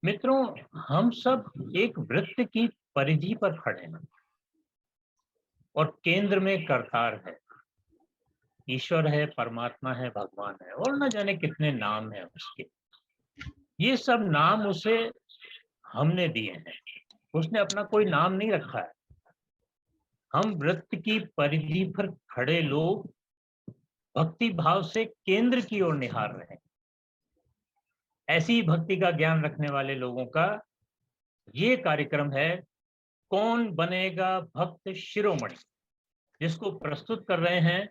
मित्रों, हम सब एक वृत्त की परिधि पर खड़े हैं और केंद्र में करतार है। ईश्वर है, परमात्मा है, भगवान है और न जाने कितने नाम हैं उसके। ये सब नाम उसे हमने दिए हैं, उसने अपना कोई नाम नहीं रखा है। हम वृत्त की परिधि पर खड़े लोग भक्ति भाव से केंद्र की ओर निहार रहे हैं। ऐसी ही भक्ति का ज्ञान रखने वाले लोगों का ये कार्यक्रम है, कौन बनेगा भक्त शिरोमणि, जिसको प्रस्तुत कर रहे हैं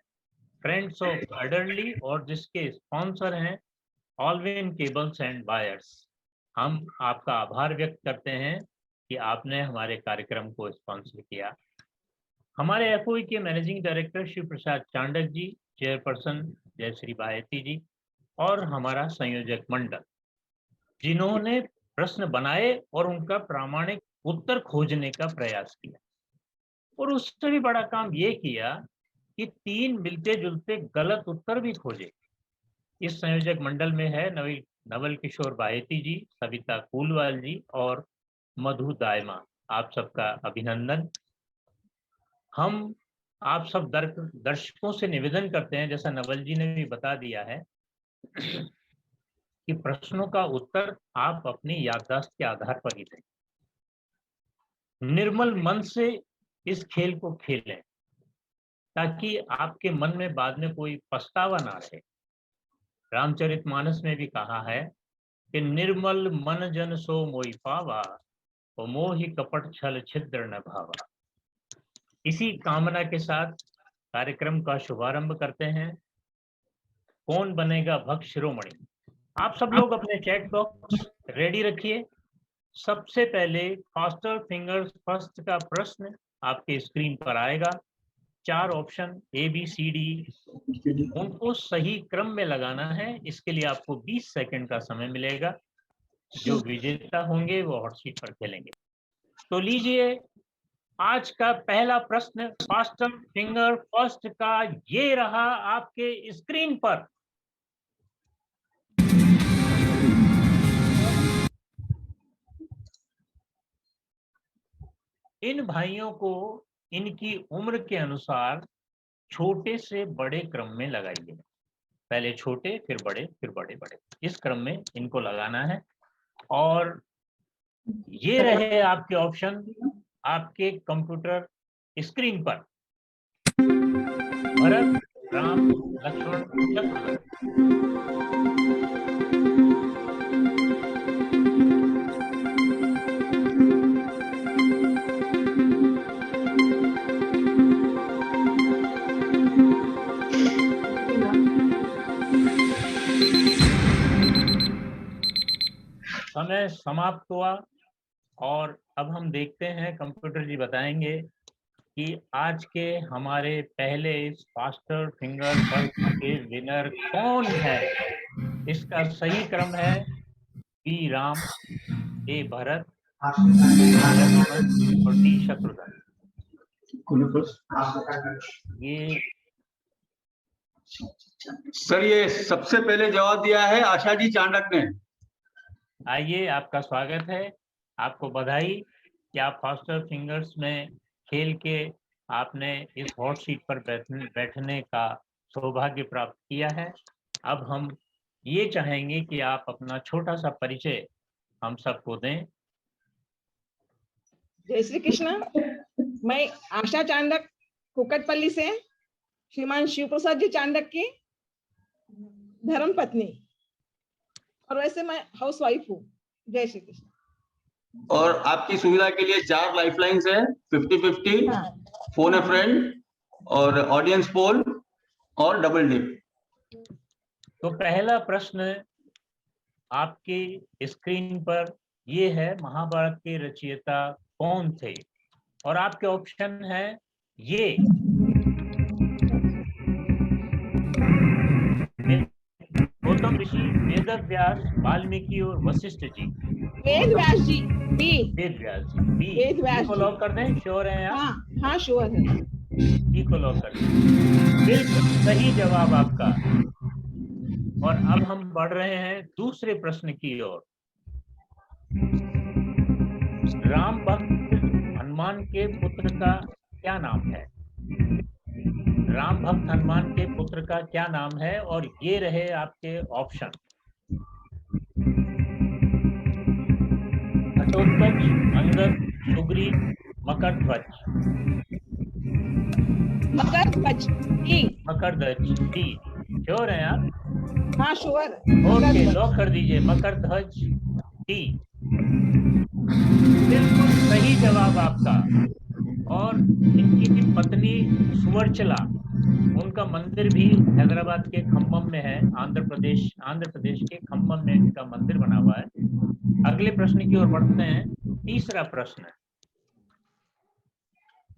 फ्रेंड्स ऑफ अडरली और जिसके स्पॉन्सर हैं ऑलविन केबल्स एंड वायर्स। हम आपका आभार व्यक्त करते हैं कि आपने हमारे कार्यक्रम को स्पॉन्सर किया। हमारे एफओई के मैनेजिंग डायरेक्टर शिव प्रसाद चांडक जी, चेयरपर्सन जयश्री बायती जी और हमारा संयोजक मंडल, जिन्होंने प्रश्न बनाए और उनका प्रामाणिक उत्तर खोजने का प्रयास किया। और उससे भी बड़ा काम ये किया कि 3 मिलते जुलते गलत उत्तर भी खोजे। इस संयोजक मंडल में है नवल किशोर बाहेती जी, सविता कूलवाल जी और मधु दायमा। आप सबका अभिनंदन। हम आप सब दर्शकों से निवेदन करते हैं, जैसा नवल जी ने भी बता दिया है, कि प्रश्नों का उत्तर आप अपनी याददाश्त के आधार पर ही दें। निर्मल मन से इस खेल को खेलें ताकि आपके मन में बाद में कोई पछतावा ना रहे। रामचरितमानस में भी कहा है कि निर्मल मन जन सो मोहि पावा, और मोहि कपट छल छिद्र न भावा। इसी कामना के साथ कार्यक्रम का शुभारंभ करते हैं। कौन बनेगा भक्त शिरोमणि। आप सब लोग अपने चैट बॉक्स रेडी रखिए। सबसे पहले फास्टर फिंगर्स फर्स्ट का प्रश्न आपके स्क्रीन पर आएगा। 4 option A B C D, उनको सही क्रम में लगाना है। इसके लिए आपको 20 सेकंड का समय मिलेगा। जो विजेता होंगे वो हॉट सीट पर खेलेंगे। तो लीजिए, आज का पहला प्रश्न फास्टर फिंगर फर्स्ट का ये रहा आपके स्क्रीन पर। इन भाइयों को इनकी उम्र के अनुसार छोटे से बड़े क्रम में लगाइए। पहले छोटे, फिर बड़े, फिर बड़े बड़े, इस क्रम में इनको लगाना है। और ये रहे आपके ऑप्शन आपके कंप्यूटर स्क्रीन पर। भरत, राम, लक्ष्मण, शत्रुघ्न। समय समाप्त हुआ और अब हम देखते हैं, कंप्यूटर जी बताएंगे कि आज के हमारे पहले इस फास्टर फिंगर फर्स्ट के विनर कौन है। इसका सही क्रम है बी राम, ए भरत, लक्ष्मण और डी शत्रुघ्न। ये सर, ये सबसे पहले जवाब दिया है आशा जी चांडक ने। आइए, आपका स्वागत है। आपको बधाई कि आप फास्टर फिंगर्स में खेल के आपने इस हॉट सीट पर बैठने का सौभाग्य प्राप्त किया है। अब हम ये चाहेंगे कि आप अपना छोटा सा परिचय हम सबको दें। जय श्री कृष्ण। मैं आशा चांडक कुकटपल्ली से श्रीमान शिव प्रसाद जी चांडक की धर्म पत्नी, और वैसे मैं हाउस वाइफ हूँ। जय श्री कृष्ण। और आपकी सुविधा के लिए 4 लाइफलाइंस है, 50-50, फोन ए फ्रेंड और ऑडियंस पोल और डबल डिप। तो पहला प्रश्न आपकी स्क्रीन पर ये है, महाभारत के रचयिता कौन थे? और आपके ऑप्शन है ये गौतम ऋषि, वेद व्यास, वाल्मीकि और वशिष्ठ जी। वेद व्यास जी। बी। वेद व्यास जी। बी। वेद व्यास को लॉक कर दें? श्योर हैं आप? हाँ हाँ, श्योर है। बी को लॉक कर दें। बिल्कुल सही जवाब आपका। और अब हम बढ़ रहे हैं दूसरे प्रश्न की ओर। राम भक्त हनुमान के पुत्र का क्या नाम है? राम भक्त हनुमान के पुत्र का क्या नाम है? और ये रहे आपके option. Ghatotkacha, Angad, Sugriva, Makardhwaj. Makardhwaj D. Makardhwaj D. Sure हैं आप? हाँ श्योर। ओके, लॉक कर दीजिए मकरध्वज डी। बिल्कुल सही जवाब आपका। और इनकी पत्नी सुवर्चला, उनका मंदिर भी हैदराबाद के खम्मम में है। आंध्र प्रदेश के खम्मम में इनका मंदिर बना हुआ है। अगले प्रश्न की ओर बढ़ते हैं। तीसरा प्रश्न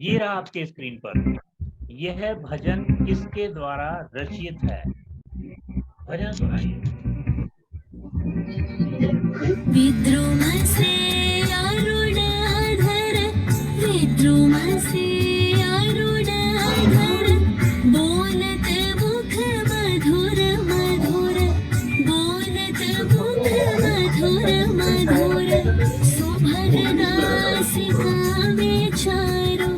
ये रहा आपके स्क्रीन पर। यह भजन किसके द्वारा रचित है? भजन सुनाइए। विद्रुम से अरुण धर, विद्रुम से अरुण धर, बोलत मुख मधुर मधुर, बोलत मुख मधुर मधुर, सुभग नासिका में चारो,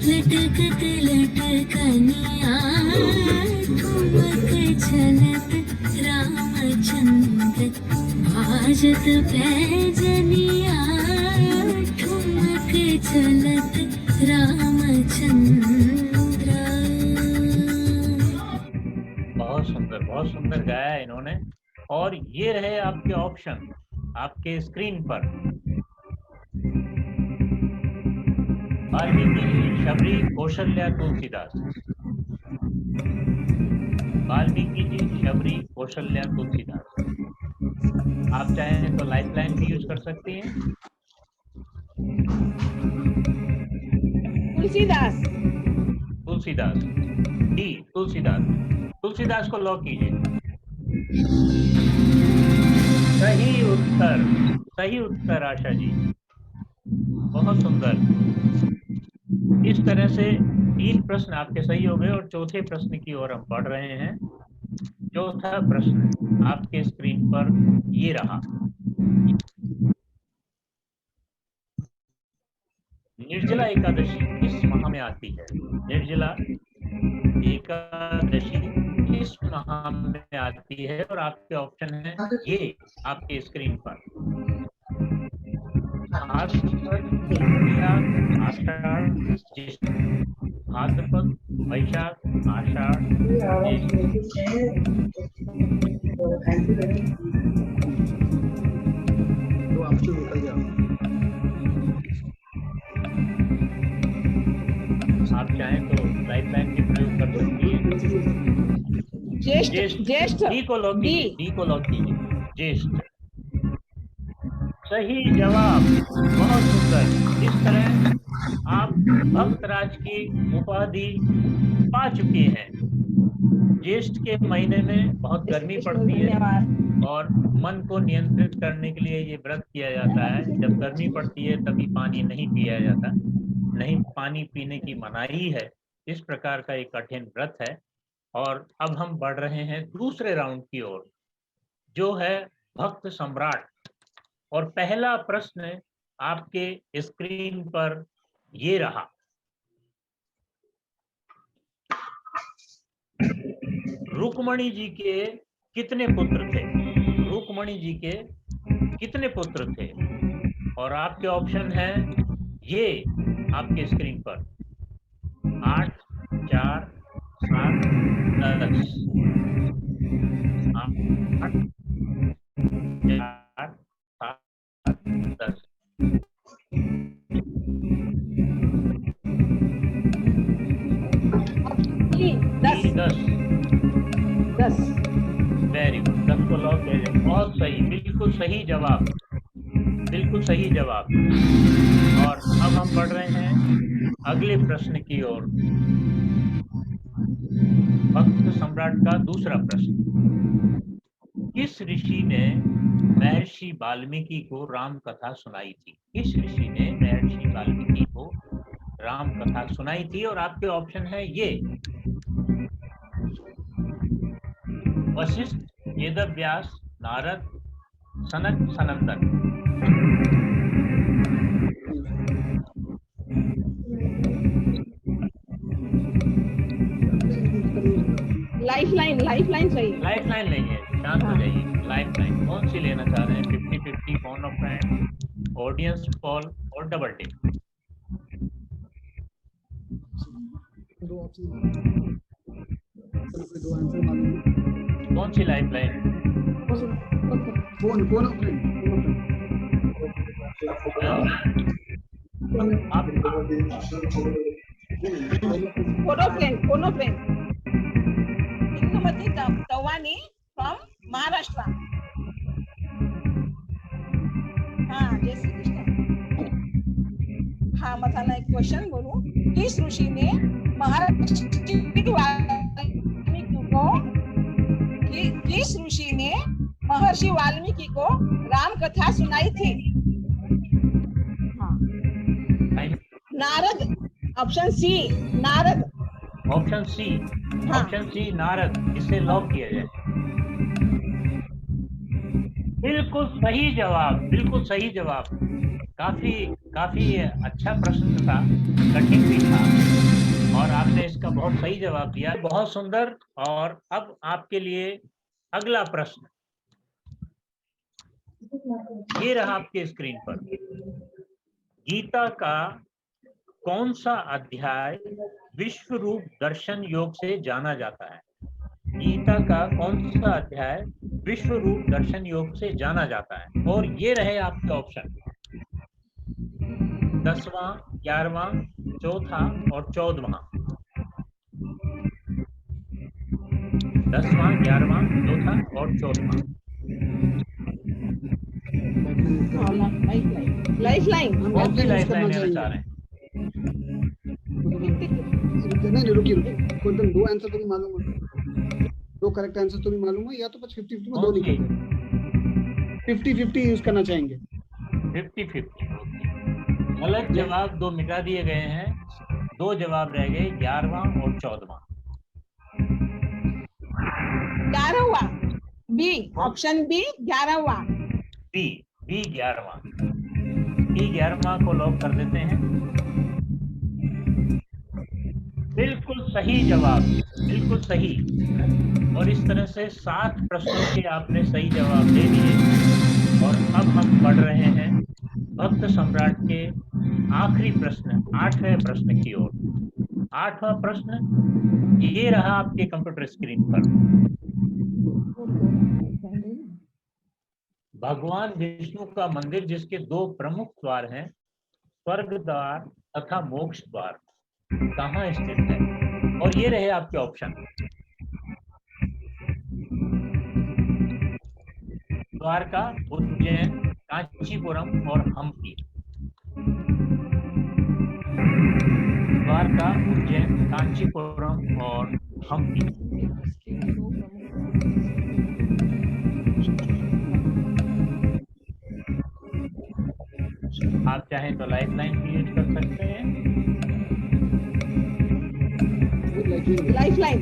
लटकत लटकनिया, ठुमक चलत रामचंद्र, भाजत पैजनिया, ठुमक चलत रामचंद्र। बहुत सुंदर गाया इन्होंने। और ये रहे आपके ऑप्शन आपके स्क्रीन पर। वाल्मीकि जी, शबरी, कौशल्या, तुलसीदास। वाल्मीकि जी, शबरी, कौशल्या, तुलसीदास। आप चाहें तो लाइफलाइन भी यूज कर सकती हैं। तुलसीदास। तुलसीदास डी। तुलसीदास को लॉक कीजिए। सही उत्तर आशा जी, बहुत सुंदर। इस तरह से 3 प्रश्न आपके सही हो गए और चौथे प्रश्न की ओर हम बढ़ रहे हैं। चौथा प्रश्न आपके स्क्रीन पर ये रहा। निर्जला एकादशी किस माह में आती है? निर्जला एकादशी किस माह में आती है? और आपके ऑप्शन है ये आपके स्क्रीन पर। आषाढ़, ज्येष्ठ, भाद्रपद, वैशाख, आषाढ़, आप चाहें तो लाइफलाइन भी प्रयोग कर सकती है। ज्येष्ठ डी को लॉक कीजिए। ज्येष्ठ सही जवाब, बहुत सुंदर। इस तरह आप भक्तराज की उपाधि पा चुके हैं। ज्येष्ठ के महीने में बहुत गर्मी पड़ती है और मन को नियंत्रित करने के लिए ये व्रत किया जाता है। जब गर्मी पड़ती है तभी पानी नहीं पिया जाता, नहीं पानी पीने की मनाही है। इस प्रकार का एक कठिन व्रत है। और अब हम बढ़ रहे हैं दूसरे राउंड की ओर, जो है भक्त सम्राट। और पहला प्रश्न आपके स्क्रीन पर ये रहा। रुक्मणी जी के कितने पुत्र थे? रुक्मणी जी के कितने पुत्र थे? और आपके ऑप्शन है ये आपके स्क्रीन पर। 8, 4, 7, 10। 8, 4, 7, 10। वेरी गुड, 10 को लॉक कीजिए। बहुत सही, बिल्कुल सही जवाब, बिल्कुल सही जवाब। और अब हम बढ़ रहे हैं अगले प्रश्न की ओर। भक्त सम्राट का दूसरा प्रश्न। किस ऋषि ने महर्षि वाल्मीकि को राम कथा सुनाई थी? किस ऋषि ने महर्षि वाल्मीकि को राम कथा सुनाई थी? और आपके ऑप्शन है ये। वशिष्ठ, वेदव्यास, नारद, सनक, सनंदन। लाइफलाइन चाहिए। लाइफलाइन नहीं है, शांत हो जाइए। लाइफलाइन कौन सी लेना चाह रहे हैं? 50-50, phone of friend, audience call और डबल टिप? दो ऑप्शन, दो आंसर मालूम। कौन सी लाइफलाइन? Phone of friend. आप फोनो फ्रेंड इंदुमती तवानी फ्रॉम महाराष्ट्र। हाँ, जय श्री कृष्ण। हाँ, मतलब एक क्वेश्चन बोलूं, किस ऋषि ने महर्षि वाल्मीकि को राम कथा सुनाई थी? हाँ, Narad. Option C Narad. Option C, हाँ। ऑप्शन सी नारद, इसे लॉक किया जाए। बिल्कुल सही जवाब, बिल्कुल सही जवाब। काफी अच्छा प्रश्न था, कठिन भी था, और आपने इसका बहुत सही जवाब दिया, बहुत सुंदर। और अब आपके लिए अगला प्रश्न ये रहा आपके स्क्रीन पर। गीता का कौन सा अध्याय विश्व रूप दर्शन योग से जाना जाता है? गीता का कौन सा अध्याय विश्व रूप दर्शन योग से जाना जाता है? और ये रहे आपके ऑप्शन: 10वां, 11वां, चौथा और 14वां। 10वां, 11वां, चौथा और 14वां। लाइफलाइन। कौन सी लाइफलाइन लेना चाह रहे हैं? नहीं, रुकिए। कोई दो आंसर तो नहीं मालूम है, दो करेक्ट आंसर तो नहीं मालूम है, या तो 50-50 में दो निकल जाए। 50-50 यूज करना चाहेंगे। 50-50। गलत जवाब दो मिटा दिए गए हैं, दो जवाब रह गए, 11वां और 14वां। 11वां, बी, ऑप्शन बी 11वां। बी 11वां। बी 11वां को लॉक कर देते हैं। बिल्कुल सही जवाब, बिल्कुल सही। और इस तरह से 7 प्रश्नों के आपने सही जवाब दे दिए। और अब हम बढ़ रहे हैं भक्त सम्राट के आखिरी प्रश्न, 8वें प्रश्न की ओर। 8वां प्रश्न ये रहा आपके कंप्यूटर स्क्रीन पर। भगवान विष्णु का मंदिर जिसके 2 प्रमुख द्वार हैं, स्वर्ग द्वार तथा मोक्ष द्वार, कहाँ स्थित है? और ये रहे आपके ऑप्शन: द्वारका, उज्जैन, कांचीपुरम और हम्पी। द्वारका, उज्जैन, कांचीपुरम और हम्पी। आप चाहें तो लाइफलाइन भी यूज कर सकते हैं। लाइफलाइन।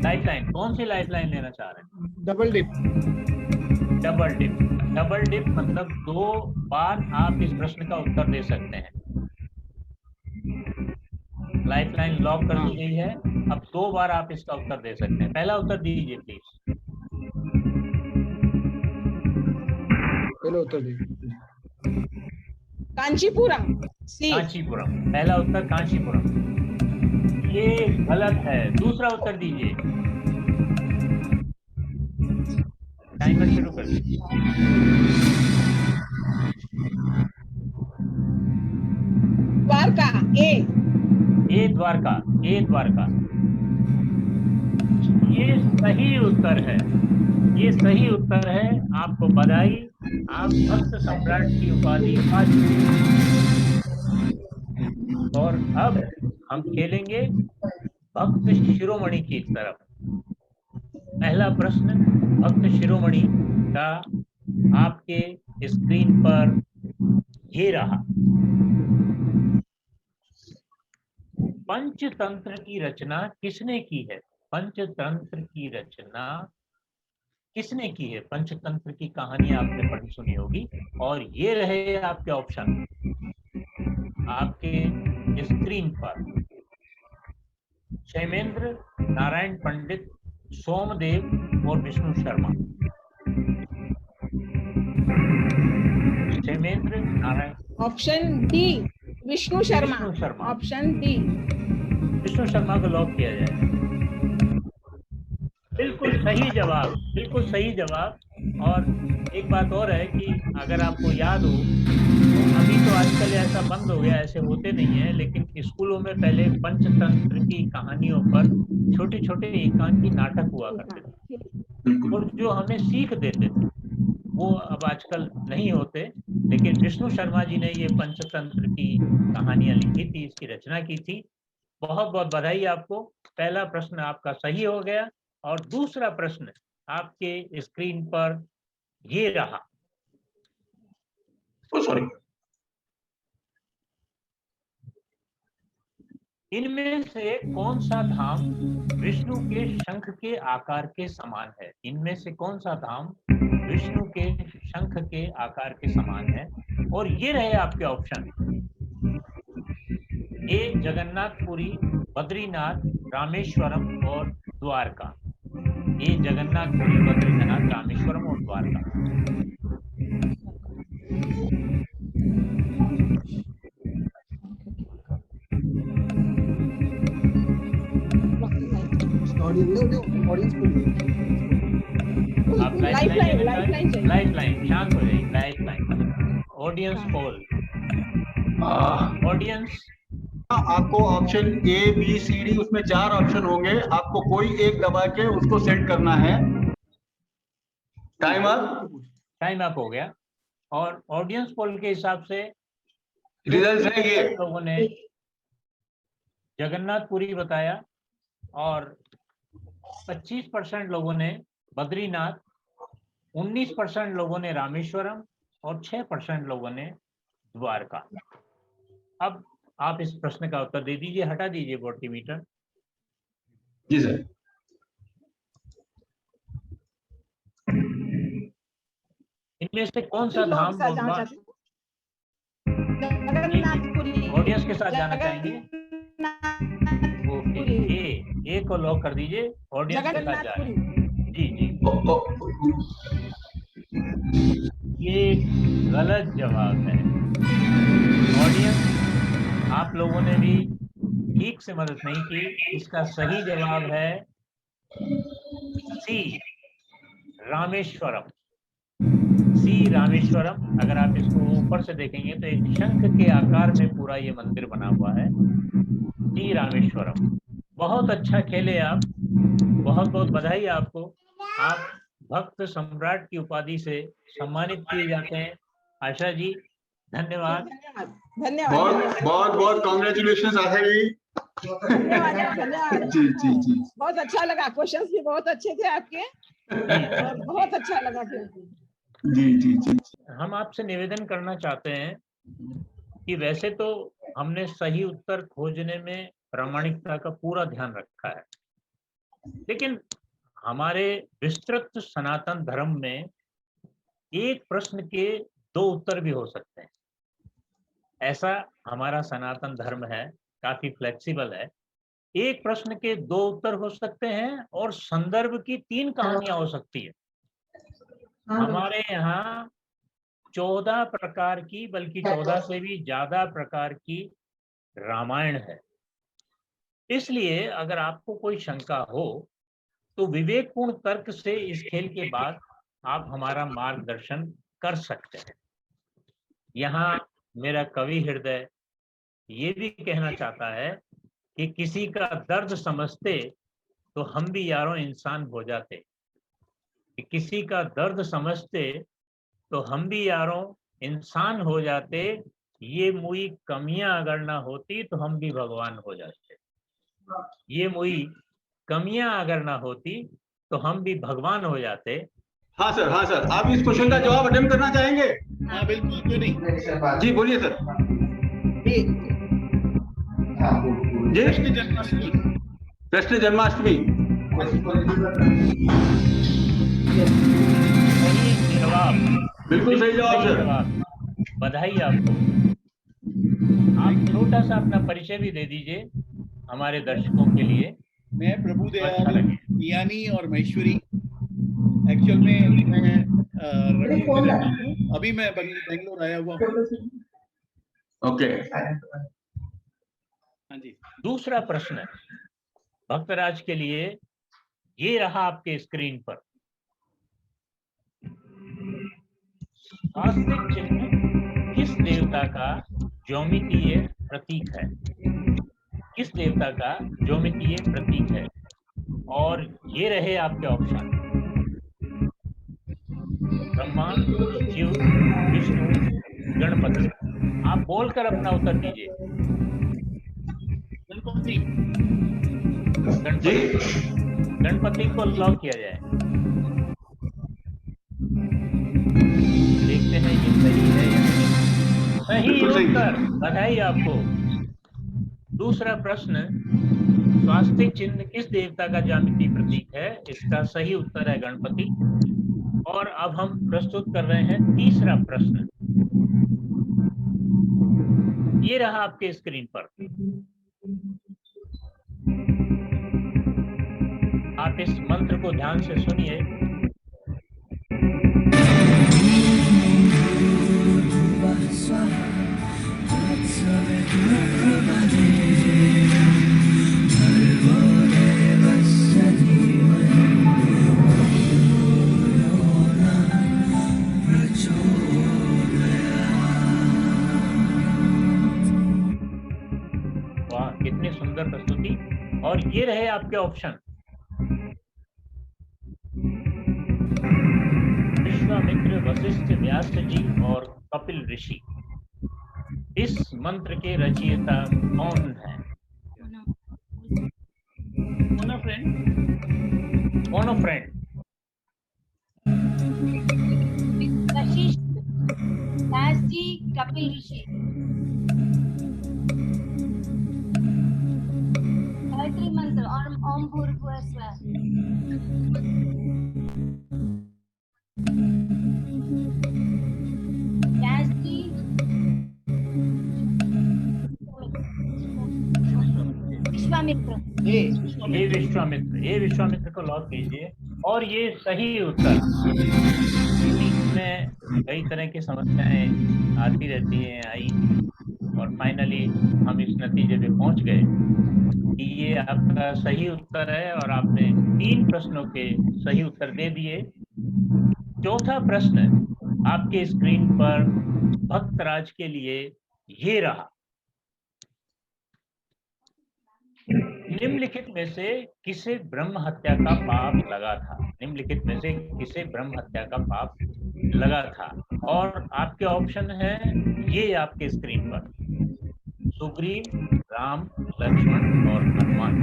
लाइफलाइन कौन सी लाइफलाइन लेना चाह रहे हैं? Double dip. Double dip. Double dip मतलब 2 बार आप इस प्रश्न का उत्तर दे सकते हैं। लाइफलाइन लॉक कर दी गई है, अब 2 बार आप इसका उत्तर दे सकते हैं। पहला उत्तर दीजिए प्लीज। पहला उत्तर दीजिए। कांचीपुरम, सी। कांचीपुरम, पहला उत्तर कांचीपुरम। ये गलत है, दूसरा उत्तर दीजिए। टाइमर शुरू कर दीजिए। द्वारका, ए द्वारका, द्वारका। ये सही उत्तर है, ये सही उत्तर है। आपको बधाई, आप भक्त सम्राट की उपाधि पा चुके हैं। और अब हम खेलेंगे भक्त शिरोमणि की तरफ। पहला प्रश्न भक्त शिरोमणि का आपके स्क्रीन पर ये रहा। पंचतंत्र की रचना किसने की है? पंचतंत्र की रचना किसने की है? पंचतंत्र की कहानी आपने पढ़ी सुनी होगी। और ये रहे आपके ऑप्शन आपके स्क्रीन पर। क्षेमेंद्र, नारायण पंडित, सोमदेव और Vishnu Sharma. Kshemendra, Narayan. Option D Vishnu Sharma. Vishnu Sharma. Option D Vishnu Sharma को लॉक किया जाए। बिल्कुल सही जवाब, बिल्कुल सही जवाब। और एक बात और है कि अगर आपको याद हो तो अभी तो आजकल ऐसा बंद हो गया, ऐसे होते नहीं है, लेकिन स्कूलों में पहले पंचतंत्र की कहानियों पर छोटे छोटे एकांकी नाटक हुआ करते थे और जो हमें सीख देते थे, वो अब आजकल नहीं होते। लेकिन विष्णु शर्मा जी ने ये पंचतंत्र की कहानियां लिखी थी, इसकी रचना की थी। बहुत बहुत बधाई आपको। पहला प्रश्न आपका सही हो गया। और दूसरा प्रश्न आपके स्क्रीन पर ये रहा। सॉरी, इनमें से कौन सा धाम विष्णु के शंख के आकार के समान है? इनमें से कौन सा धाम विष्णु के शंख के आकार के समान है? और ये रहे आपके ऑप्शन। ए जगन्नाथपुरी, बद्रीनाथ, रामेश्वरम और द्वारका। ये जगन्नाथपुरी, बद्रीनाथ, रामेश्वरम और द्वारका। ऑडियंस आप लाइफ लाइन शांत हो जाइए। Life line audience poll. Audience आपको option A B C D, उसमें 4 ऑप्शन होंगे, आपको कोई एक दबा के उसको सेट करना है। टाइम अप हो गया। और ऑडियंस पोल के हिसाब से रिजल्ट है ये। लोगों ने जगन्नाथपुरी बताया और 25% लोगों ने बद्रीनाथ, 19% लोगों ने रामेश्वरम और 6% लोगों ने द्वारका। अब आप इस प्रश्न का उत्तर दे दीजिए। हटा दीजिए वोल्टीमीटर। जी सर। इनमें से कौन सा धाम जगन्नाथपुरी। ऑडियंस के साथ जाना चाहेंगे? ओके, ए को लॉक कर दीजिए। ऑडियंस के साथ जा रहे हैं। जी जी, ये गलत जवाब है। ऑडियंस, आप लोगों ने भी ठीक से मदद नहीं की। इसका सही जवाब है सी, रामेश्वरम। सी, रामेश्वरम। अगर आप इसको ऊपर से देखेंगे तो एक शंख के आकार में पूरा ये मंदिर बना हुआ है। सी, रामेश्वरम। बहुत अच्छा खेले आप, बहुत बहुत बधाई आपको। आप भक्त सम्राट की उपाधि से सम्मानित किए जाते हैं। आशा जी, धन्यवाद। धन्यवाद। बहुत कॉन्ग्रेचुलेशन आशा जी। धन्यवाद। जी जी जी, बहुत अच्छा लगा। क्वेश्चंस भी बहुत अच्छे थे आपके और बहुत अच्छा लगा। जी जी जी, हम आपसे निवेदन करना चाहते हैं कि वैसे तो हमने सही उत्तर खोजने में प्रामाणिकता का पूरा ध्यान रखा है, लेकिन हमारे विस्तृत सनातन धर्म में एक प्रश्न के 2 उत्तर भी हो सकते हैं। ऐसा हमारा सनातन धर्म है, काफी फ्लेक्सिबल है। एक प्रश्न के 2 उत्तर हो सकते हैं और संदर्भ की 3 कहानियां हो सकती है। हमारे यहाँ 14 प्रकार की, बल्कि 14 से भी ज्यादा प्रकार की रामायण है। इसलिए अगर आपको कोई शंका हो तो विवेकपूर्ण तर्क से इस खेल के बाद आप हमारा मार्गदर्शन कर सकते हैं। यहाँ मेरा कवि हृदय ये भी कहना चाहता है कि किसी का दर्द समझते तो हम भी यारों इंसान हो जाते। कि किसी का दर्द समझते तो हम भी यारों इंसान हो जाते। ये मुई कमियां अगर ना होती तो हम भी भगवान हो जाते। ये मुई कमियां अगर ना होती तो हम भी भगवान हो जाते। हाँ सर, हाँ सर। आप इस क्वेश्चन का जवाब अटेम्प्ट करना चाहेंगे? हाँ बिल्कुल, क्यों नहीं। जी बोलिए सर। जी, कृष्ण जन्माष्टमी। सही जवाब, बिल्कुल सही जवाब सर। जवाब। बधाई आपको। आप छोटा सा अपना परिचय भी दे दीजिए हमारे दर्शकों के लिए। मैं प्रभु अच्छा दयाल लगे। मियानी और महेश्वरी, एक्चुअल में मैं रणवीर में रहता हूँ, अभी मैं बेंगलोर आया हुआ हूँ। ओके, हाँ जी। दूसरा प्रश्न भक्तराज के लिए ये रहा आपके स्क्रीन पर। स्वास्तिक चिन्ह किस देवता का ज्योमितीय प्रतीक है? किस देवता का ज्योमितीय प्रतीक है? और ये रहे आपके ऑप्शन: ब्रह्मा, शिव, विष्णु, गणपति। आप बोलकर अपना उत्तर दीजिए। गणपति। जी गणपति को लॉक किया जाए। देखते हैं ये सही है या नहीं। सही बिल्कुल सही। उत्तर, बधाई आपको। दूसरा प्रश्न, स्वास्तिक चिन्ह किस देवता का ज्यामितीय प्रतीक है? इसका सही उत्तर है गणपति। और अब हम प्रस्तुत कर रहे हैं तीसरा प्रश्न। ये रहा आपके स्क्रीन पर। आप इस मंत्र को ध्यान से सुनिए। वाह, कितनी सुंदर प्रस्तुति। और ये रहे आपके ऑप्शन: विश्वामित्र, वशिष्ठ, व्यास जी और कपिल ऋषि। इस मंत्र के रचयिता कौन है? मोना फ्रेंड। कौन फ्रेंड? वशिष्ठ, व्यास जी, कपिल ऋषि। गायत्री मंत्र और ओम भूर्भुवः स्वः। व्यास जी, विश्वामित्र। ये विश्वामित्र को लॉक कीजिए। और ये सही उत्तर। इसमें कई तरह की समस्याएं आती रहती हैं, आई, और फाइनली हम इस नतीजे पे पहुंच गए कि ये आपका सही उत्तर है और आपने 3 प्रश्नों के सही उत्तर दे दिए। चौथा प्रश्न आपके स्क्रीन पर भक्तराज के लिए ये रहा: निम्नलिखित में से किसे ब्रह्म हत्या का पाप लगा था? निम्नलिखित में से किसे ब्रह्म हत्या का पाप लगा था? और आपके ऑप्शन है ये आपके स्क्रीन पर: सुग्रीव, राम, लक्ष्मण और हनुमान।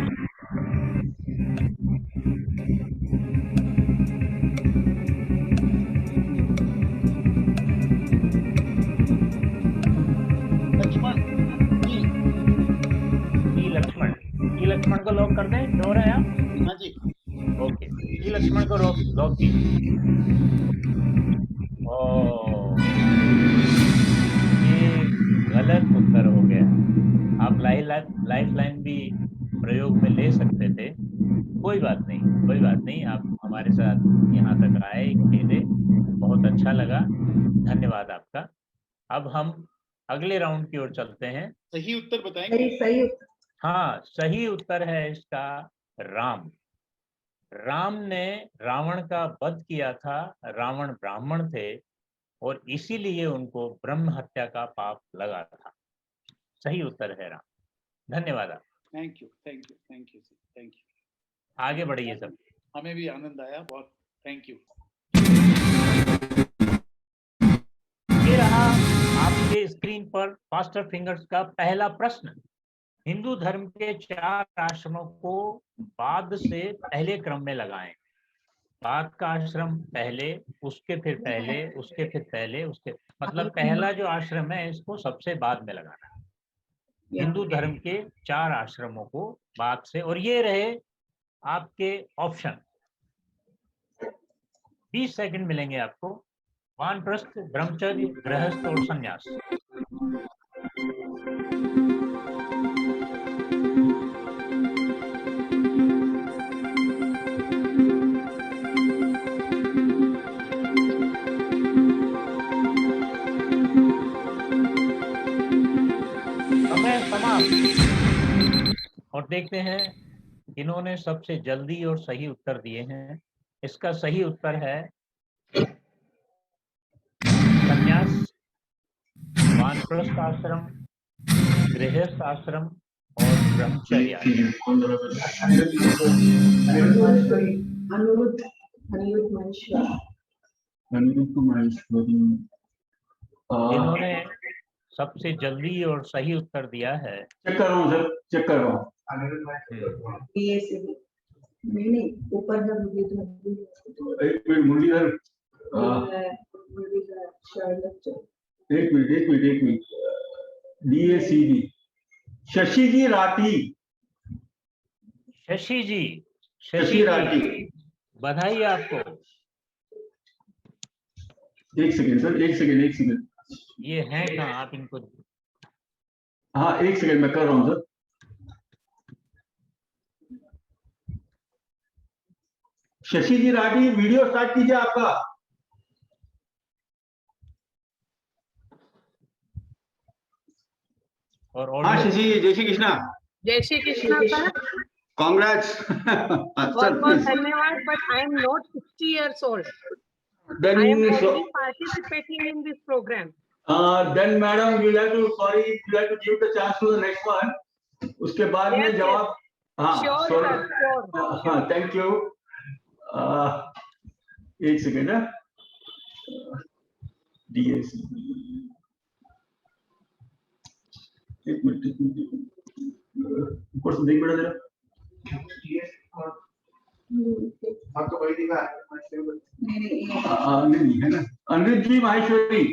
लक्ष्मण को लॉक कर दें? श्योर है आप? हाँ जी। ओके, जी लक्ष्मण को लॉक कीजिए। ये गलत उत्तर हो गया। आप लाइफ लाइन भी प्रयोग में ले सकते थे। कोई बात नहीं, आप हमारे साथ यहाँ तक आए, खेले, बहुत अच्छा लगा, धन्यवाद आपका। अब हम अगले राउंड की ओर चलते हैं। सही उत्तर बताएंगे? सही उत्तर। हाँ, सही उत्तर है इसका राम। राम ने रावण का वध किया था। रावण ब्राह्मण थे और इसीलिए उनको ब्रह्म हत्या का पाप लगा था। सही उत्तर है राम। धन्यवाद आप। Thank you thank you. आगे बढ़िए सब। हमें भी आनंद आया बहुत। Thank you. ये रहा आपके स्क्रीन पर फास्टर फिंगर्स का पहला प्रश्न। हिंदू धर्म के 4 आश्रमों को बाद से पहले क्रम में लगाएं। बाद का आश्रम पहले, उसके फिर पहले, उसके फिर पहले, उसके मतलब पहला जो आश्रम है इसको सबसे बाद में लगाना है। हिंदू धर्म के 4 आश्रमों को बाद से। और ये रहे आपके ऑप्शन: 30 सेकंड मिलेंगे आपको। वानप्रस्थ, ब्रह्मचर्य, गृहस्थ और संन्यास। समय समाप्त। और देखते हैं इन्होंने सबसे जल्दी और सही उत्तर दिए हैं। इसका सही उत्तर है संन्यास, वानप्रस्थ आश्रम, गृहस्थ आश्रम और ब्रह्मचर्य आश्रम। इन्होंने सबसे जल्दी और सही उत्तर दिया है। चेक कर रहा हूँ सर, चेक कर रहा हूँ। नहीं ऊपर एक मिनट मुरलीधर, एक मिनट DACD, शशि जी राठी। शशि जी, शशि राठी, बधाई आपको। एक सेकेंड सर, एक सेकेंड। ये हैं कहाँ, आप इनको। हाँ एक सेकेंड मैं कर रहा हूँ सर। शशि जी राठी, वीडियो स्टार्ट कीजिए आपका। और हाँ शशि जी, जय श्री कृष्णा। जय श्री कृष्णा सर। Congrats. बहुत बहुत धन्यवाद, but I am not 60 years old. Then I am so, only participating in this program. then madam, you have to give the chance to the next one. उसके बाद में जवाब। हाँ Sure, sorry. sir, sure. हाँ thank you. एक second है। DAC, एक minute ऊपर से देख बेटा जरा। आपको वही दिखा नहीं है ना। अनिरुद्ध जी माहेश्वरी।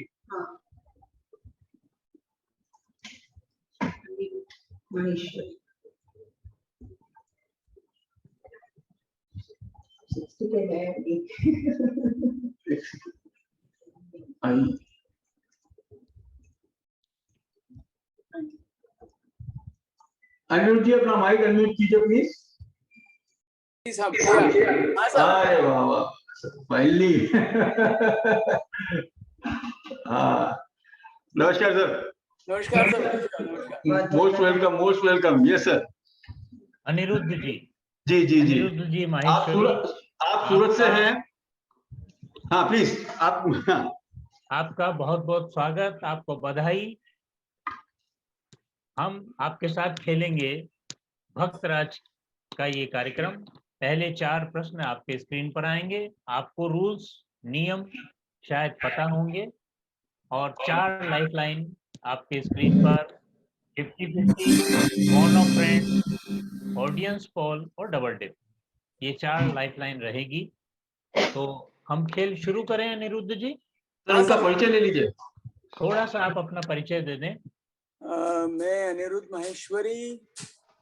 महेश्वरी 60 के है अनिरुद्ध जी अपना माइक अनम्यूट कीजिए प्लीज। अरे वाह वाह, पहली। नमस्कार सर। नमस्कार sir. Most welcome. Yes sir. Anirudh ji. जी अनिरुद्ध जी माहेश्वरी, आप सूरत से हैं। हाँ प्लीज आप। आपका बहुत बहुत स्वागत, आपको बधाई। हम आपके साथ खेलेंगे भक्तराज का ये कार्यक्रम। पहले 4 प्रश्न आपके स्क्रीन पर आएंगे। आपको रूल्स, नियम शायद पता होंगे। और 4 लाइफलाइन आपके स्क्रीन पर 50-50, phone of friend, audience poll और डबल डिप, ये 4 लाइफलाइन रहेगी। तो हम खेल शुरू करें अनिरुद्ध जी। सर उनका परिचय ले लीजिए। थोड़ा सा आप अपना परिचय दे दें। मैं अनिरुद्ध माहेश्वरी,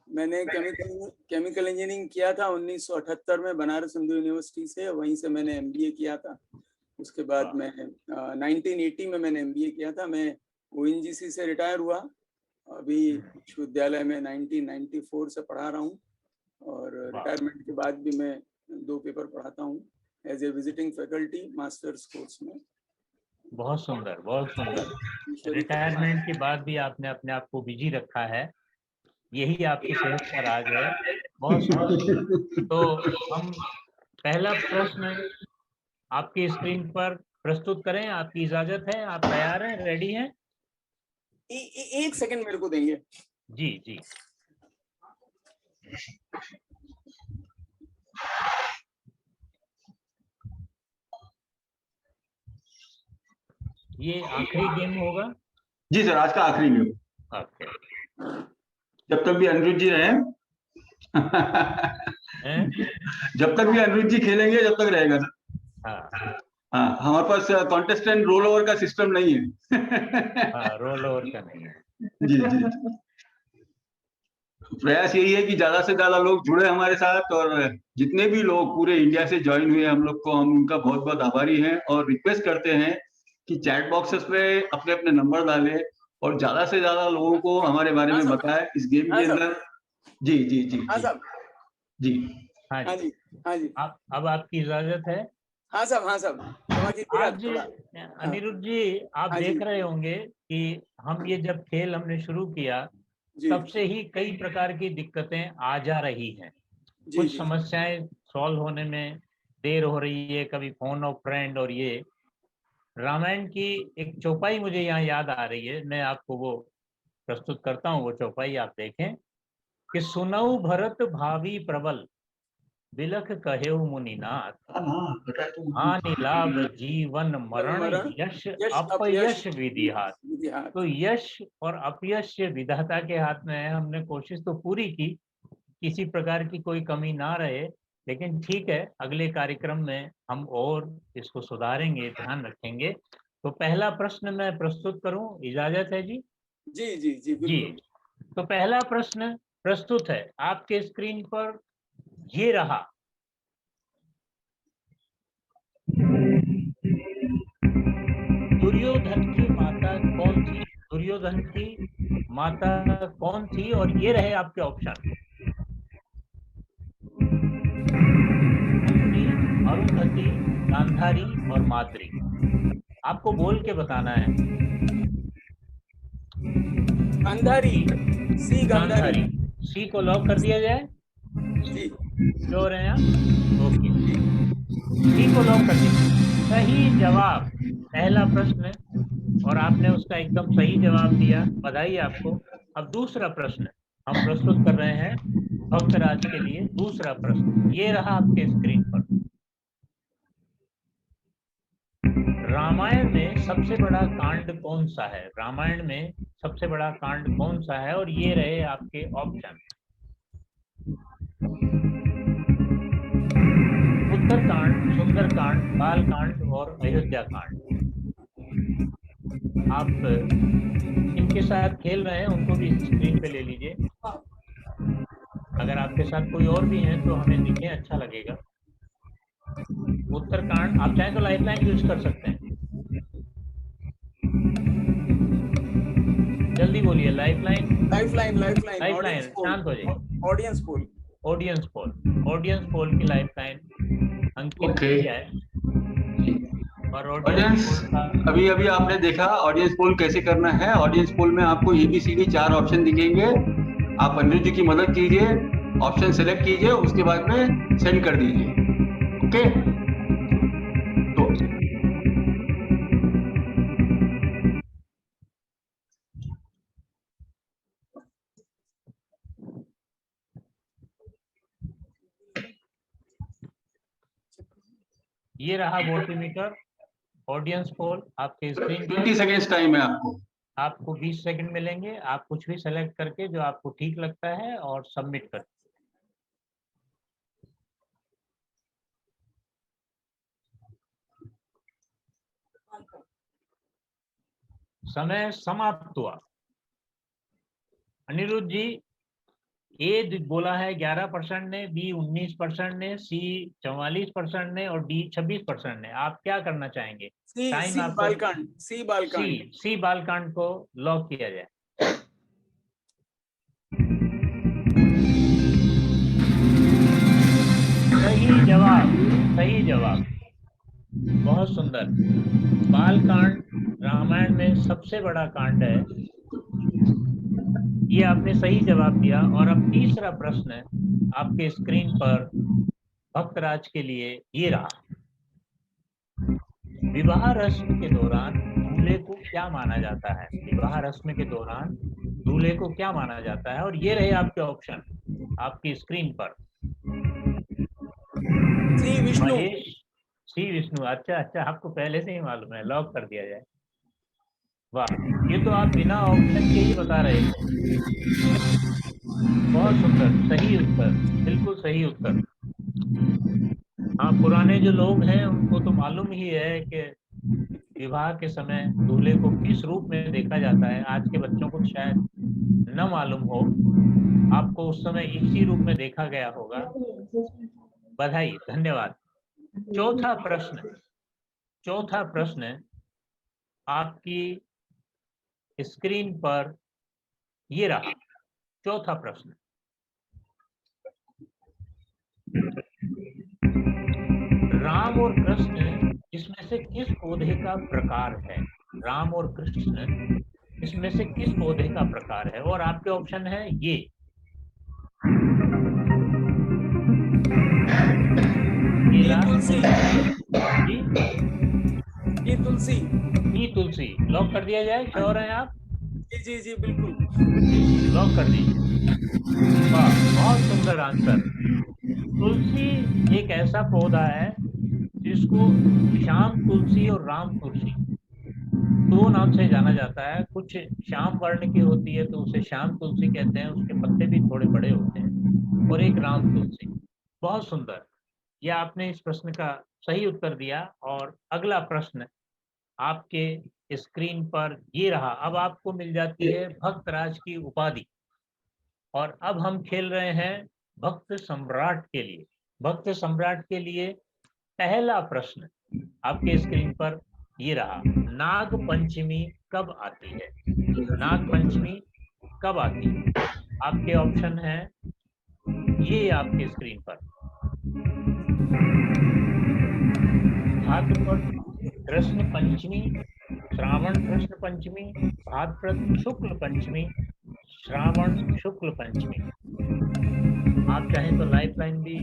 मैंने केमिकल इंजीनियरिंग किया था 1978 में बनारस हिंदू यूनिवर्सिटी से। वहीं से मैंने MBA किया था। उसके बाद मैं 1980 में मैंने MBA किया था। मैं ONGC से रिटायर हुआ। अभी विश्वविद्यालय में 1994 से पढ़ा रहा हूँ। और रिटायरमेंट के बाद भी मैं 2 पेपर पढ़ाता हूँ as a visiting faculty masters course में। बहुत सुंदर, बहुत सुंदर। रिटायरमेंट के बाद भी आपने अपने आप को बिजी रखा है, यही आपकी सेहत का राज है। बहुत सुंदर। तो हम पहला प्रश्न आपकी स्क्रीन पर प्रस्तुत करें। आपकी इजाजत है? आप तैयार हैं, रेडी हैं? एक सेकंड मेरे को देंगे। जी जी। ये आखिरी गेम होगा? जी सर, आज का आखिरी गेम। ओके। जब तक भी अनिरुद्ध जी रहे जब तक भी अनिरुद्ध जी खेलेंगे जब तक रहेगा सर। हाँ, हमारे पास कॉन्टेस्टेंट रोल ओवर का सिस्टम नहीं है। हाँ, रोल ओवर का नहीं है। जी जी। प्रयास यही है कि ज्यादा से ज्यादा लोग जुड़े हमारे साथ, और जितने भी लोग पूरे इंडिया से ज्वाइन हुए हम लोग को, हम उनका बहुत बहुत आभारी हैं और रिक्वेस्ट करते हैं कि चैट बॉक्सेस पे अपने अपने नंबर डालें और ज्यादा से ज्यादा लोगों को हमारे बारे में बताएं इस गेम के अंदर। जी जी जी हाँ जी साहब, जी। हाँ हाँ जी, जी, हाँ जी, अब आपकी इजाजत है। हाँ साहब, हाँ साहब, क्षमा कीजिएगा आज थोड़ा। अनिरुद्ध जी, आप हाँ देख जी, रहे होंगे कि हम ये जब खेल हमने शुरू किया जी तब से ही कई प्रकार की दिक्कतें आ जा रही हैं। जी कुछ जी समस्याएं सॉल्व होने में देर हो रही है, कभी फोन ऑफ फ्रेंड, और ये रामायण की एक चौपाई मुझे यहाँ याद आ रही है, मैं आपको वो प्रस्तुत करता हूँ। वो चौपाई आप देखें कि सुनऊ भरत भावी प्रबल, बिलख कहेऊ मुनिनाथ, हानि लाभ जीवन मरण, मरण, यश यश अपयश विधि हाथ। विधि हाथ। तो यश और अपयश विधाता के हाथ में है। हमने कोशिश तो पूरी की, किसी प्रकार की कोई कमी ना रहे, लेकिन ठीक है, अगले कार्यक्रम में हम और इसको सुधारेंगे, ध्यान रखेंगे। तो पहला प्रश्न मैं प्रस्तुत करूं, इजाजत है जी? जी जी जी, जी, बिल्कुल। तो पहला प्रश्न प्रस्तुत है आपके स्क्रीन पर, ये रहा। दुर्योधन की माता कौन थी? दुर्योधन की माता कौन थी? और ये रहे आपके ऑप्शन: कुंती, अरुंधति, गांधारी और माद्री। आपको बोल के बताना है। गांधारी, सी गांधारी। गांधारी, सी को लॉक कर दिया जाए? जी श्योर हैं आप? ओके, सी को लॉक कर दिया। सही जवाब, पहला प्रश्न, और आपने उसका एकदम सही जवाब दिया, बधाई आपको। अब दूसरा प्रश्न हम प्रस्तुत कर रहे हैं भक्तराज के लिए। दूसरा प्रश्न ये रहा आपके स्क्रीन पर। रामायण में सबसे बड़ा कांड कौन सा है? रामायण में सबसे बड़ा कांड कौन सा है? और ये रहे आपके ऑप्शन: उत्तरकांड, सुंदरकांड, बालकांड और अयोध्या कांड। आप इनके साथ खेल रहे हैं उनको भी स्क्रीन पे ले लीजिए। अगर आपके साथ कोई और भी हैं तो हमें दिखें, अच्छा लगेगा। उत्तरकांड, आप चाहें तो लाइफलाइन यूज कर सकते हैं। जल्दी बोलिए, लाइफलाइन। लाइफलाइन, लाइफलाइन, लाइफलाइन, शांत हो जाइए। Audience poll, audience poll, audience poll की लाइफलाइन अंकित की जाए। और ऑडियंस, अभी अभी आपने देखा ऑडियंस पोल कैसे करना है। ऑडियंस पोल में आपको ABCD 4 ऑप्शन दिखेंगे। आप अनिरुद्ध जी की मदद कीजिए, ऑप्शन सेलेक्ट कीजिए, उसके बाद में सेंड कर दीजिए। ओके, तो ये रहा वोटिमीटर, ऑडियंस पोल आपके स्क्रीन पर। 20 सेकेंड्स टाइम है आपको। आपको 20 सेकंड मिलेंगे। आप कुछ भी सेलेक्ट करके जो आपको ठीक लगता है और सबमिट कर। समय समाप्त हुआ। अनिरुद्ध जी, ए बोला है 11% ने, बी 19% ने, सी 44% ने और डी 26% ने। आप क्या करना चाहेंगे? टाइम आपको बालकांड, सी बालकांड। सी बालकांड को लॉक किया जाए। सही जवाब, सही जवाब, बहुत सुंदर। बालकांड रामायण में सबसे बड़ा कांड है, ये आपने सही जवाब दिया। और अब तीसरा प्रश्न आपके स्क्रीन पर भक्तराज के लिए ये रहा। विवाह रस्म के दौरान दूल्हे को क्या माना जाता है? विवाह रस्म के दौरान दूल्हे को क्या माना जाता है? और ये रहे आपके ऑप्शन आपकी स्क्रीन पर। श्री विष्णु। महेश, श्री विष्णु, अच्छा अच्छा, आपको पहले से ही मालूम है, लॉक कर दिया जाए। वाह, ये तो आप बिना ऑप्शन के ही बता रहे थे। बहुत सुंदर, सही उत्तर, बिल्कुल सही उत्तर। हाँ, पुराने जो लोग हैं उनको तो मालूम ही है कि विवाह के समय दूल्हे को किस रूप में देखा जाता है, आज के बच्चों को शायद न मालूम हो, आपको उस समय इसी रूप में देखा गया होगा। बधाई, धन्यवाद। चौथा प्रश्न आपकी स्क्रीन पर ये रहा। चौथा प्रश्न, राम और कृष्ण इसमें से किस पौधे का प्रकार है? राम और कृष्ण इसमें से किस पौधे का प्रकार है? और आपके ऑप्शन है ये तुलसी। लॉक कर दिया जाए? श्योर हैं आप? जी जी बिल्कुल, लॉक कर दीजिए। वाह, बहुत सुंदर आंसर। तुलसी एक ऐसा पौधा है जिसको श्याम तुलसी और राम तुलसी दो नाम से जाना जाता है। कुछ श्याम वर्ण की होती है तो उसे श्याम तुलसी कहते हैं, उसके पत्ते भी थोड़े बड़े होते हैं, और एक राम तुलसी। बहुत सुंदर, यह आपने इस प्रश्न का सही उत्तर दिया। और अगला प्रश्न आपके स्क्रीन पर ये रहा। अब आपको मिल जाती है भक्तराज की उपाधि, और अब हम खेल रहे हैं भक्त सम्राट के लिए। भक्त सम्राट के लिए पहला प्रश्न आपके स्क्रीन पर ये रहा। नाग पंचमी कब आती है? नाग पंचमी कब आती है? आपके ऑप्शन है ये आपके स्क्रीन पर। भाद्रपद कृष्ण पंचमी, श्रावण कृष्ण पंचमी, भाद्रपद शुक्ल पंचमी, श्रावण शुक्ल पंचमी। आप चाहें तो लाइफलाइन भी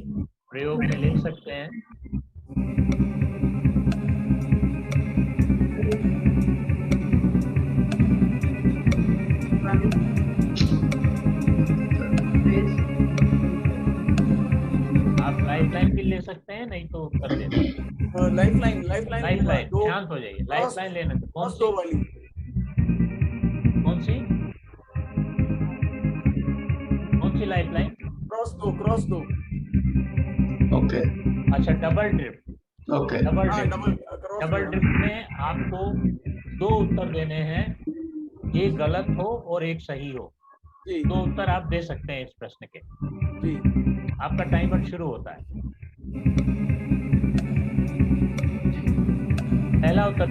प्रयोग में ले सकते हैं। आप लाइफलाइन भी ले सकते हैं, नहीं तो कर देना। लाइफलाइन शांत हो जाइए। लाइफलाइन लेना तो कौन सी वाली? कौन सी लाइफलाइन? क्रॉस दो। ओके, अच्छा, double drift. Okay, double drift में आपको दो उत्तर देने हैं, एक गलत हो और एक सही हो। दो उत्तर आप दे सकते हैं इस प्रश्न के। आपका टाइमर शुरू होता है। पहला उत्तर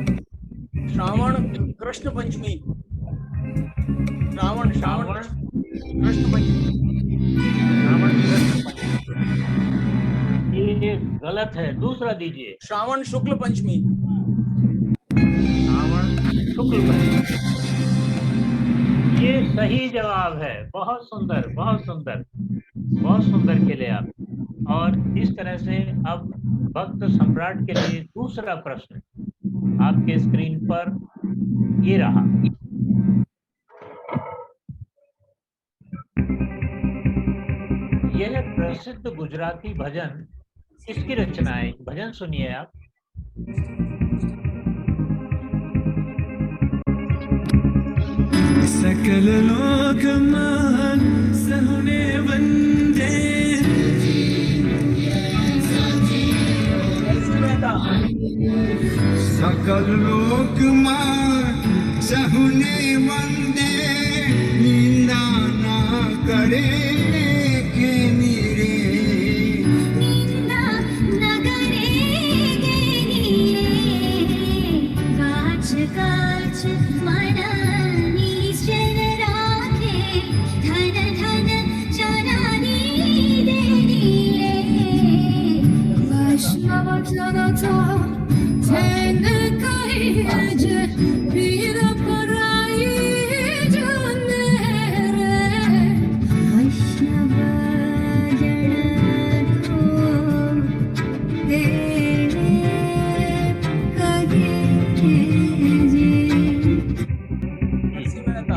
श्रावण कृष्ण पंचमी। श्रावण कृष्ण पंचमी। ये गलत है, दूसरा दीजिए। श्रावण शुक्ल पंचमी। श्रावण शुक्ल पंचमी ये सही जवाब है। बहुत सुंदर, बहुत सुंदर, बहुत सुंदर खेले आप। और इस तरह से अब भक्त सम्राट के लिए दूसरा प्रश्न आपके स्क्रीन पर ये रहा। यह प्रसिद्ध गुजराती भजन किसकी रचना है? भजन सुनिए आप। सकल लोक मान सहुने वंदे, सकल लोक मान सहुने वंदे, निंदा ना करे के नीरे, निंदा न करेगे नीरे, काछ काछ मन निश्चल राखे, धन धन जनानी दे नीरे, वैष्णव जनता धन कहिज वीर पराई जाने रे, वैष्णव जन को तेरे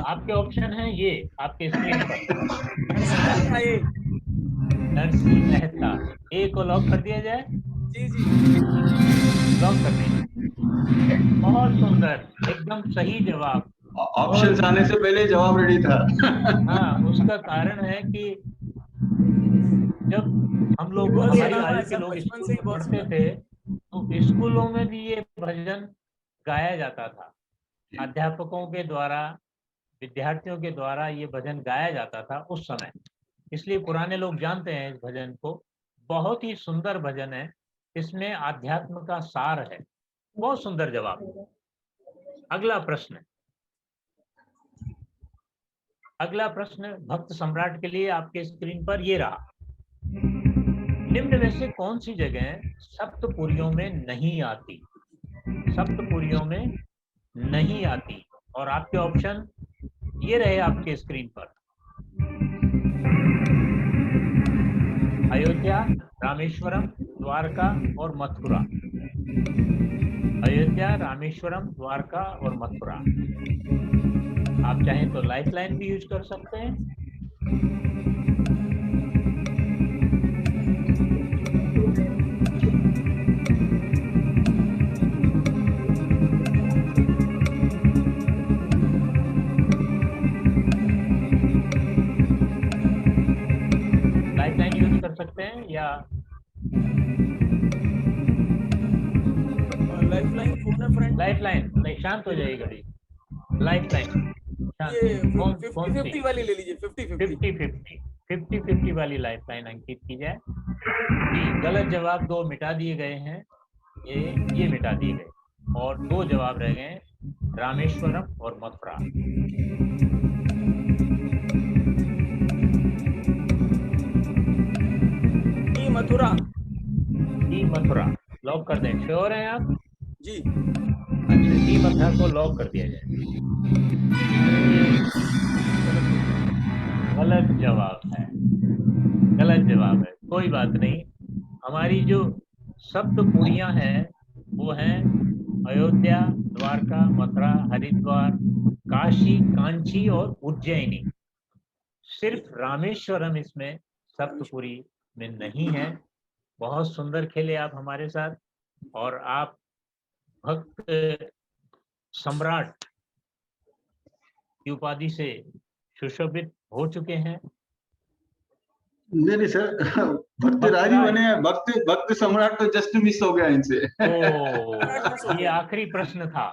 आपके ऑप्शन है ये आपके स्क्रीन पर। नरसिंह मेहता। ए को लॉक कर दिया जाए? जी जी, लॉक कर दीजिए। बहुत सुंदर, एकदम सही जवाब। ऑप्शंस आने से पहले जवाब रेडी था। हाँ, उसका कारण है कि जब हम लोग हमारी आयु के लोग स्कूल में पढ़ते थे तो स्कूलों में भी ये भजन गाया जाता था, अध्यापकों के द्वारा, विद्यार्थियों के द्वारा ये भजन गाया जाता था उस समय, इसलिए पुराने लोग जानते हैं इस भजन को। बहुत ही सुंदर भजन है, इसमें आध्यात्म का सार है। बहुत सुंदर जवाब। अगला प्रश्न, अगला प्रश्न भक्त सम्राट के लिए आपके स्क्रीन पर ये रहा। निम्न में से कौन सी जगह सप्तपुरियों में नहीं आती? सप्तपुरियों में नहीं आती, और आपके ऑप्शन ये रहे आपके स्क्रीन पर। अयोध्या, रामेश्वरम, द्वारका और मथुरा। अयोध्या, रामेश्वरम, द्वारका और मथुरा। आप चाहें तो लाइफलाइन भी यूज कर सकते हैं। लाइफलाइन यूज कर सकते हैं या लाइफलाइन शांत हो जाएगी घड़ी। लाइफलाइन ये 50-50 वाली ले लीजिए। 50-50 वाली लाइफलाइन अंकित की जाए। जी, गलत जवाब 2 मिटा दिए गए हैं, ये मिटा दिए गए, और 2 जवाब रह गए, रामेश्वरम और मथुरा। मथुरा, डी मथुरा लॉक कर दें। श्योर हैं आप? जी। अच्छा, डी मथुरा को लॉक कर दिया जाए। गलत जवाब है, गलत जवाब है। कोई बात नहीं, हमारी जो सप्तपुरियां हैं वो हैं अयोध्या, द्वारका, मथुरा, हरिद्वार, काशी, कांची और उज्जैनी। सिर्फ रामेश्वरम इसमें सप्तपुरी में नहीं है। बहुत सुंदर खेले आप हमारे साथ, और आप भक्त सम्राट की उपाधि से सुशोभित हो चुके हैं। नहीं सर, भक्त राज ही बने हैं। भक्त सम्राट तो जस्ट मिस हो गया इनसे। ये आखिरी प्रश्न था,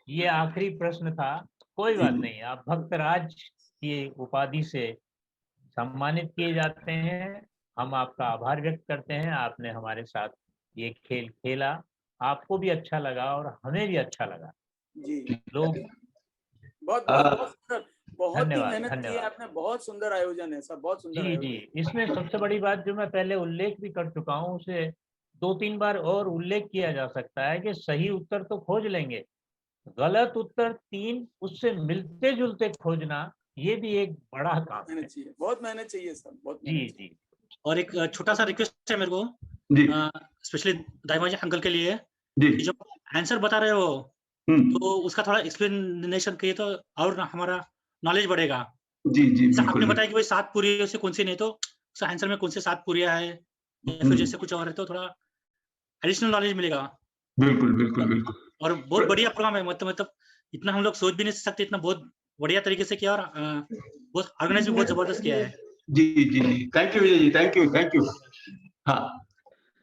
ये आखिरी प्रश्न था। कोई बात नहीं, आप भक्त राज की उपाधि से सम्मानित किए जाते हैं। हम आपका आभार व्यक्त करते हैं, आपने हमारे साथ ये खेल खेला, आपको भी अच्छा लगा और हमें भी अच्छा लगा। जी, लोग बहुत ही मेहनत की है आपने। बहुत सुंदर आयोजन है सब, बहुत सुंदर। जी, इसमें सबसे बड़ी बात जो मैं पहले उल्लेख भी कर चुका हूँ, उसे 2-3 बार और उल्लेख किया जा सकता है कि सही उत्तर तो खोज लेंगे, गलत उत्तर 3 उससे मिलते जुलते खोजना, ये भी एक बड़ा काम है। बहुत मेहनत चाहिए सब, बहुत। जी। और एक छोटा सा रिक्वेस्ट है मेरे को, स्पेशली दाइमाजी अंकल के लिए, जो आंसर बता रहे हो तो उसका थोड़ा एक्सप्लेनेशन किए तो और हमारा नॉलेज बढ़ेगा। जी। आपने बताया कि भाई 7 पुरियों से कौन सी नहीं, तो उस आंसर में कौन से 7 पुरिया है या फिर जैसे कुछ और है, तो थोड़ा एडिशनल नॉलेज मिलेगा। बिल्कुल। और बहुत बढ़िया प्रोग्राम है, मतलब इतना हम लोग सोच भी नहीं सकते, इतना बहुत बढ़िया तरीके से किया, और बहुत ऑर्गेनाइज भी बहुत जबरदस्त किया है। जी। Thank you Vijay ji, thank you. हाँ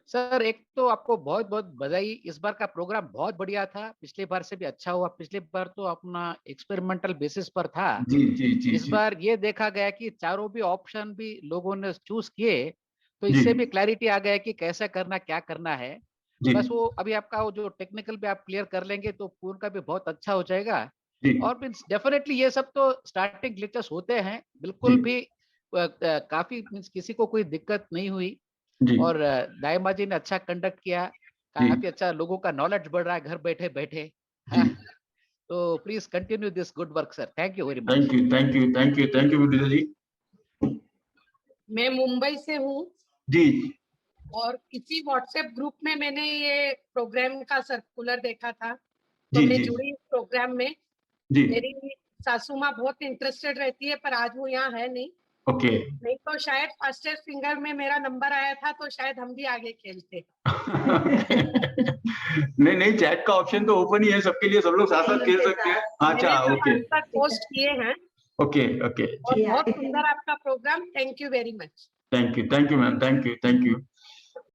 सर, एक तो आपको बहुत बहुत बधाई। इस बार का प्रोग्राम बहुत बढ़िया था, पिछले बार से भी अच्छा हुआ। पिछले बार तो अपना एक्सपेरिमेंटल बेसिस पर था। जी। इस बार ये देखा गया कि चारों भी ऑप्शन भी लोगों ने चूज किए, तो इससे भी क्लैरिटी आ गया कि कैसे करना, क्या करना है। बस वो अभी आपका वो जो टेक्निकल भी आप क्लियर कर लेंगे तो पूर्ण का भी बहुत अच्छा हो जाएगा। और मीन्स डेफिनेटली ये सब तो स्टार्टिंग ग्लिचेस होते हैं, बिल्कुल भी काफी मीन्स किसी को कोई दिक्कत नहीं हुई। और दाइमा जी ने अच्छा कंडक्ट किया, काफी अच्छा, लोगों का नॉलेज बढ़ रहा है घर बैठे बैठे। तो please continue this good work sir. Thank you very much. Thank you Vijay ji. मैं मुंबई से हूँ जी। और किसी व्हाट्सएप ग्रुप में मैंने ये प्रोग्राम का सर्कुलर देखा था, तो मैं जुड़ी इस प्रोग्राम में। मेरी सासू माँ बहुत इंटरेस्टेड रहती है, पर आज वो यहाँ है नहीं। नहीं तो शायद फास्टेस्ट फिंगर में मेरा नंबर आया था, तो शायद हम भी आगे खेलते। नहीं, चैट का ऑप्शन तो ओपन ही है सबके लिए, सब लोग साथ खेल सकते हैं। अच्छा, ओके। पोस्ट किए हैं। ओके। और बहुत सुंदर आपका program. Thank you very much. Thank you ma'am, thank you.